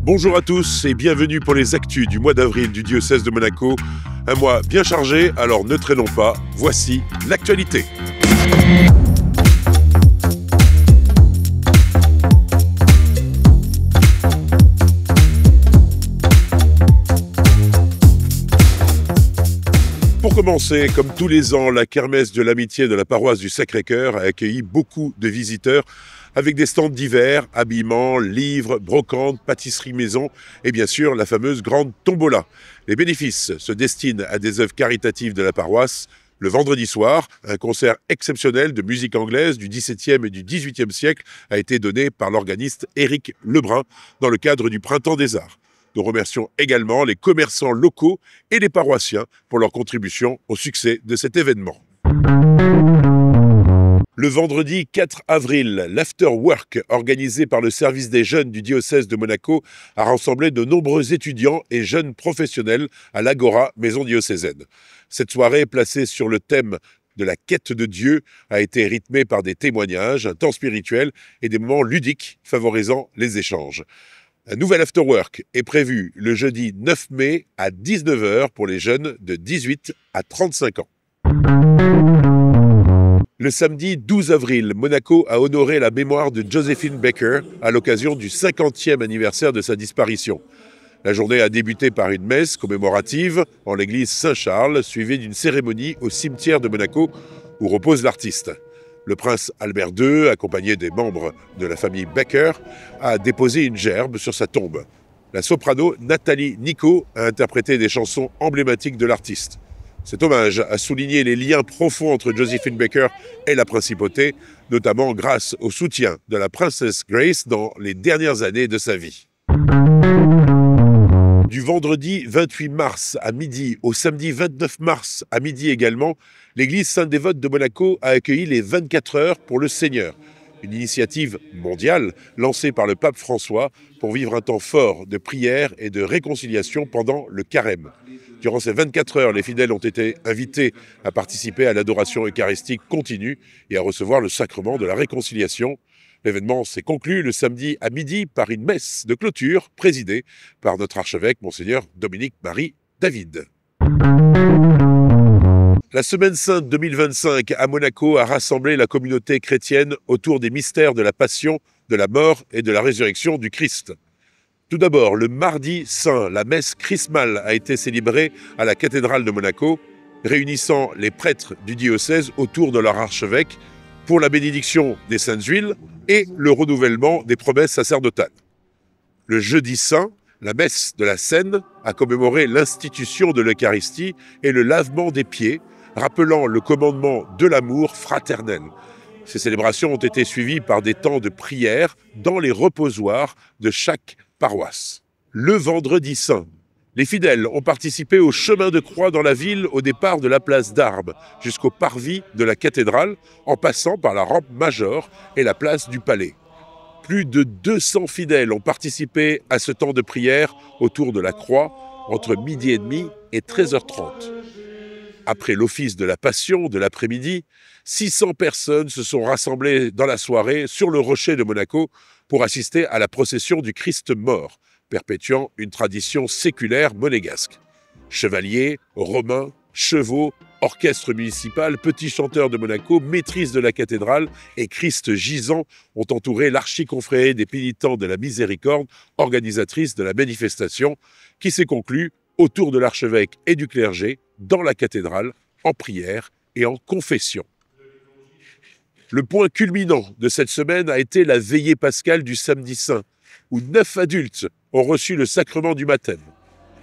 Bonjour à tous et bienvenue pour les actus du mois d'avril du diocèse de Monaco. Un mois bien chargé, alors ne traînons pas, voici l'actualité. Pour commencer, comme tous les ans, la kermesse de l'amitié de la paroisse du Sacré-Cœur a accueilli beaucoup de visiteurs avec des stands divers, habillements, livres, brocantes, pâtisseries maison et bien sûr la fameuse grande tombola. Les bénéfices se destinent à des œuvres caritatives de la paroisse. Le vendredi soir, un concert exceptionnel de musique anglaise du XVIIe et du XVIIIe siècle a été donné par l'organiste Éric Lebrun dans le cadre du Printemps des Arts. Nous remercions également les commerçants locaux et les paroissiens pour leur contribution au succès de cet événement. Le vendredi 4 avril, l'Afterwork, organisé par le service des jeunes du diocèse de Monaco, a rassemblé de nombreux étudiants et jeunes professionnels à l'Agora, maison diocésaine. Cette soirée, placée sur le thème de la quête de Dieu, a été rythmée par des témoignages, un temps spirituel et des moments ludiques favorisant les échanges. Un nouvel Afterwork est prévu le jeudi 9 mai à 19h pour les jeunes de 18 à 35 ans. Le samedi 12 avril, Monaco a honoré la mémoire de Josephine Baker à l'occasion du 50e anniversaire de sa disparition. La journée a débuté par une messe commémorative en l'église Saint-Charles, suivie d'une cérémonie au cimetière de Monaco où repose l'artiste. Le prince Albert II, accompagné des membres de la famille Baker, a déposé une gerbe sur sa tombe. La soprano Nathalie Nico a interprété des chansons emblématiques de l'artiste. Cet hommage a souligné les liens profonds entre Josephine Baker et la principauté, notamment grâce au soutien de la princesse Grace dans les dernières années de sa vie. Du vendredi 28 mars à midi au samedi 29 mars à midi également, l'église Sainte-Dévote de Monaco a accueilli les 24 heures pour le Seigneur, une initiative mondiale lancée par le pape François pour vivre un temps fort de prière et de réconciliation pendant le carême. Durant ces 24 heures, les fidèles ont été invités à participer à l'adoration eucharistique continue et à recevoir le sacrement de la réconciliation. L'événement s'est conclu le samedi à midi par une messe de clôture présidée par notre archevêque, Monseigneur Dominique-Marie David. La Semaine Sainte 2025 à Monaco a rassemblé la communauté chrétienne autour des mystères de la Passion, de la mort et de la résurrection du Christ. Tout d'abord, le mardi saint, la messe chrismale a été célébrée à la cathédrale de Monaco, réunissant les prêtres du diocèse autour de leur archevêque pour la bénédiction des saintes huiles et le renouvellement des promesses sacerdotales. Le jeudi saint, la messe de la Seine a commémoré l'institution de l'Eucharistie et le lavement des pieds, rappelant le commandement de l'amour fraternel. Ces célébrations ont été suivies par des temps de prière dans les reposoirs de chaque paroisse. Le vendredi saint, les fidèles ont participé au chemin de croix dans la ville au départ de la place d'Armes jusqu'au parvis de la cathédrale en passant par la rampe Major et la place du Palais. Plus de 200 fidèles ont participé à ce temps de prière autour de la croix entre midi et demi et 13h30. Après l'office de la Passion de l'après-midi, 600 personnes se sont rassemblées dans la soirée sur le rocher de Monaco pour assister à la procession du Christ mort, perpétuant une tradition séculaire monégasque. Chevaliers, romains, chevaux, orchestre municipal, petits chanteurs de Monaco, maîtrise de la cathédrale et Christ gisant ont entouré l'archiconfrérie des pénitents de la Miséricorde, organisatrice de la manifestation, qui s'est conclue autour de l'archevêque et du clergé, dans la cathédrale, en prière et en confession. Le point culminant de cette semaine a été la veillée pascale du samedi saint, où 9 adultes ont reçu le sacrement du baptême.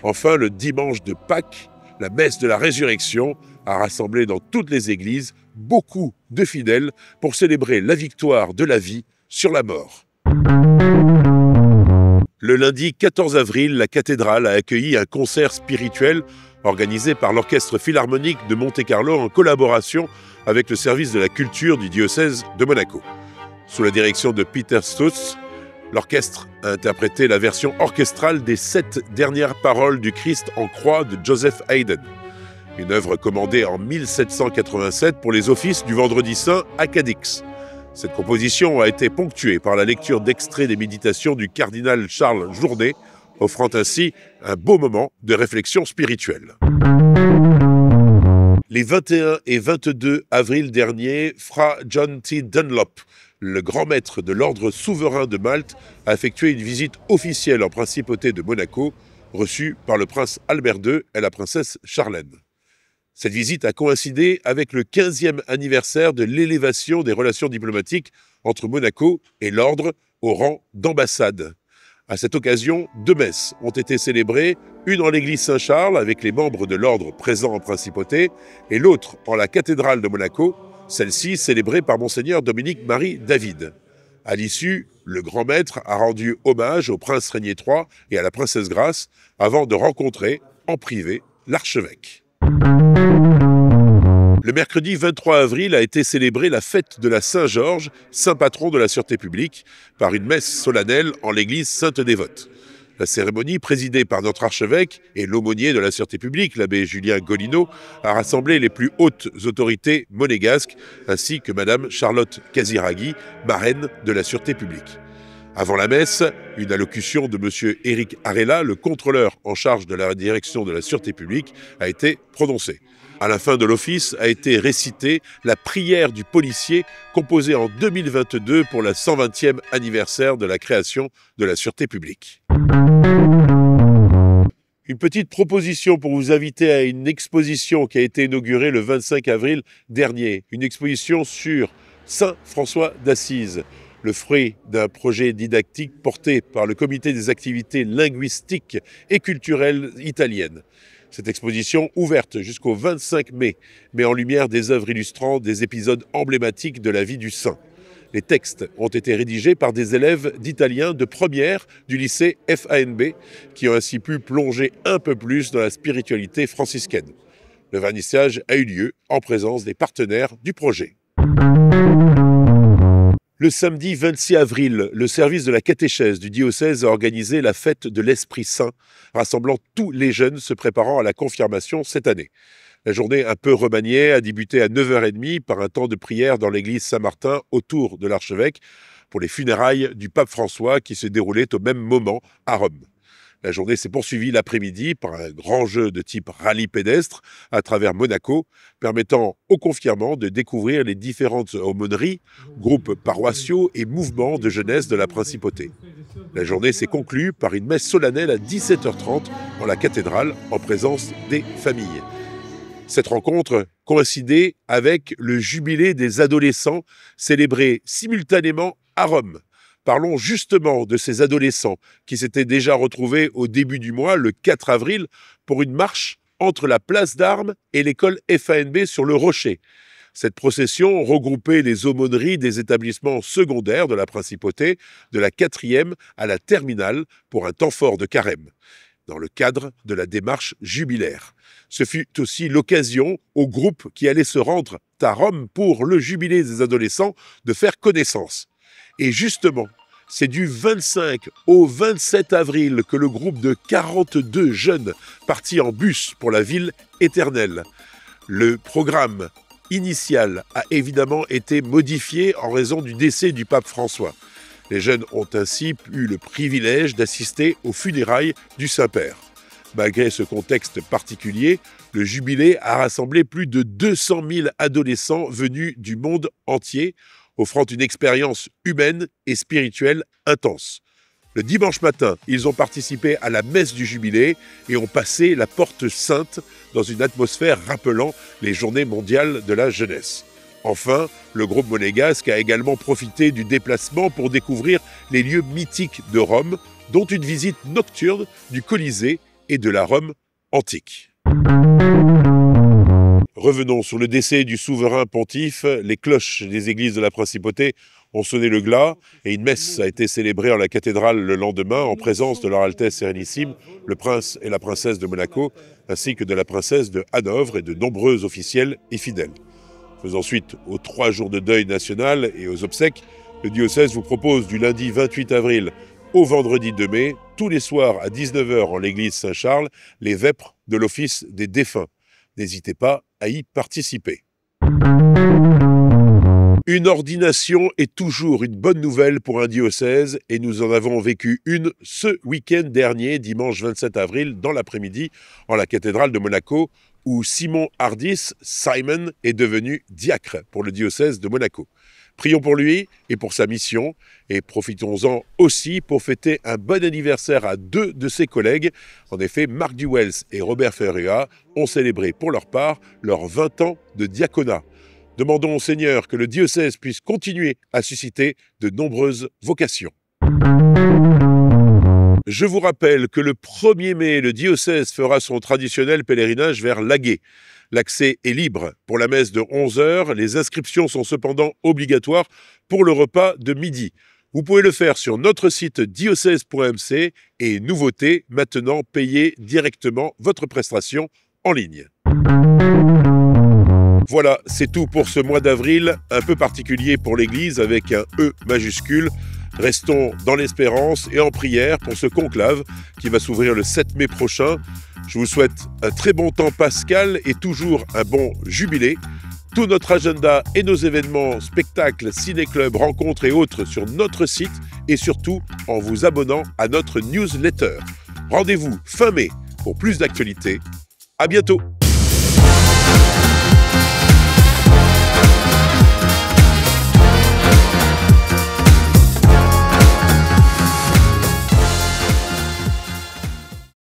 Enfin, le dimanche de Pâques, la messe de la résurrection a rassemblé dans toutes les églises beaucoup de fidèles pour célébrer la victoire de la vie sur la mort. Le lundi 14 avril, la cathédrale a accueilli un concert spirituel organisé par l'Orchestre Philharmonique de Monte-Carlo en collaboration avec le service de la culture du diocèse de Monaco. Sous la direction de Peter Stutz, l'orchestre a interprété la version orchestrale des 7 dernières paroles du Christ en croix de Joseph Haydn, une œuvre commandée en 1787 pour les offices du Vendredi Saint à Cadix. Cette composition a été ponctuée par la lecture d'extraits des méditations du cardinal Charles Jourdet, offrant ainsi un beau moment de réflexion spirituelle. Les 21 et 22 avril dernier, Fra John T. Dunlop, le grand maître de l'ordre souverain de Malte, a effectué une visite officielle en principauté de Monaco, reçue par le prince Albert II et la princesse Charlène. Cette visite a coïncidé avec le 15e anniversaire de l'élévation des relations diplomatiques entre Monaco et l'ordre au rang d'ambassade. À cette occasion, 2 messes ont été célébrées, une en l'église Saint-Charles avec les membres de l'ordre présents en principauté et l'autre en la cathédrale de Monaco, celle-ci célébrée par Monseigneur Dominique-Marie David. À l'issue, le grand maître a rendu hommage au prince Régnier III et à la princesse Grace avant de rencontrer en privé l'archevêque. Le mercredi 23 avril a été célébrée la fête de la Saint-Georges, saint patron de la sûreté publique, par une messe solennelle en l'église Sainte-Dévote. La cérémonie, présidée par notre archevêque et l'aumônier de la sûreté publique, l'abbé Julien Golino, a rassemblé les plus hautes autorités monégasques, ainsi que Madame Charlotte Casiraghi, marraine de la sûreté publique. Avant la messe, une allocution de M. Éric Arella, le contrôleur en charge de la direction de la sûreté publique, a été prononcée. À la fin de l'office a été récitée la prière du policier composée en 2022 pour le 120e anniversaire de la création de la sûreté publique. Une petite proposition pour vous inviter à une exposition qui a été inaugurée le 25 avril dernier. Une exposition sur Saint François d'Assise, le fruit d'un projet didactique porté par le Comité des activités linguistiques et culturelles italiennes. Cette exposition, ouverte jusqu'au 25 mai, met en lumière des œuvres illustrant des épisodes emblématiques de la vie du saint. Les textes ont été rédigés par des élèves d'italien de première du lycée FANB, qui ont ainsi pu plonger un peu plus dans la spiritualité franciscaine. Le vernissage a eu lieu en présence des partenaires du projet. Le samedi 26 avril, le service de la catéchèse du diocèse a organisé la fête de l'Esprit Saint, rassemblant tous les jeunes se préparant à la confirmation cette année. La journée un peu remaniée a débuté à 9h30 par un temps de prière dans l'église Saint-Martin autour de l'archevêque pour les funérailles du pape François qui se déroulaient au même moment à Rome. La journée s'est poursuivie l'après-midi par un grand jeu de type rallye pédestre à travers Monaco, permettant aux confirmants de découvrir les différentes aumôneries, groupes paroissiaux et mouvements de jeunesse de la principauté. La journée s'est conclue par une messe solennelle à 17h30 en la cathédrale en présence des familles. Cette rencontre coïncidait avec le jubilé des adolescents célébré simultanément à Rome. Parlons justement de ces adolescents qui s'étaient déjà retrouvés au début du mois, le 4 avril, pour une marche entre la place d'Armes et l'école FANB sur le Rocher. Cette procession regroupait les aumôneries des établissements secondaires de la principauté, de la 4e à la terminale, pour un temps fort de carême, dans le cadre de la démarche jubilaire. Ce fut aussi l'occasion aux groupes qui allaient se rendre à Rome pour le jubilé des adolescents de faire connaissance. Et justement, c'est du 25 au 27 avril que le groupe de 42 jeunes partit en bus pour la ville éternelle. Le programme initial a évidemment été modifié en raison du décès du pape François. Les jeunes ont ainsi eu le privilège d'assister aux funérailles du Saint-Père. Malgré ce contexte particulier, le jubilé a rassemblé plus de 200 000 adolescents venus du monde entier, offrant une expérience humaine et spirituelle intense. Le dimanche matin, ils ont participé à la messe du jubilé et ont passé la porte sainte dans une atmosphère rappelant les journées mondiales de la jeunesse. Enfin, le groupe monégasque a également profité du déplacement pour découvrir les lieux mythiques de Rome, dont une visite nocturne du Colisée et de la Rome antique. Revenons sur le décès du souverain pontife. Les cloches des églises de la principauté ont sonné le glas et une messe a été célébrée en la cathédrale le lendemain en présence de leur Altesse Sérénissime, le prince et la princesse de Monaco, ainsi que de la princesse de Hanovre et de nombreux officiels et fidèles. Faisant suite aux 3 jours de deuil national et aux obsèques, le diocèse vous propose du lundi 28 avril au vendredi 2 mai, tous les soirs à 19h en l'église Saint-Charles, les vêpres de l'office des défunts. N'hésitez pas à y participer. Une ordination est toujours une bonne nouvelle pour un diocèse et nous en avons vécu une ce week-end dernier, dimanche 27 avril, dans l'après-midi, en la cathédrale de Monaco, où Simon Hardis, Simon, est devenu diacre pour le diocèse de Monaco. Prions pour lui et pour sa mission et profitons-en aussi pour fêter un bon anniversaire à deux de ses collègues. En effet, Marc Duwels et Robert Ferrea ont célébré pour leur part leurs 20 ans de diaconat. Demandons au Seigneur que le diocèse puisse continuer à susciter de nombreuses vocations. Je vous rappelle que le 1er mai, le diocèse fera son traditionnel pèlerinage vers l'Aguet. L'accès est libre pour la messe de 11h. Les inscriptions sont cependant obligatoires pour le repas de midi. Vous pouvez le faire sur notre site diocèse.mc et nouveauté, maintenant payez directement votre prestation en ligne. Voilà, c'est tout pour ce mois d'avril, un peu particulier pour l'Église avec un E majuscule. Restons dans l'espérance et en prière pour ce conclave qui va s'ouvrir le 7 mai prochain. Je vous souhaite un très bon temps pascal et toujours un bon jubilé. Tout notre agenda et nos événements, spectacles, ciné-clubs, rencontres et autres sur notre site et surtout en vous abonnant à notre newsletter. Rendez-vous fin mai pour plus d'actualités. À bientôt.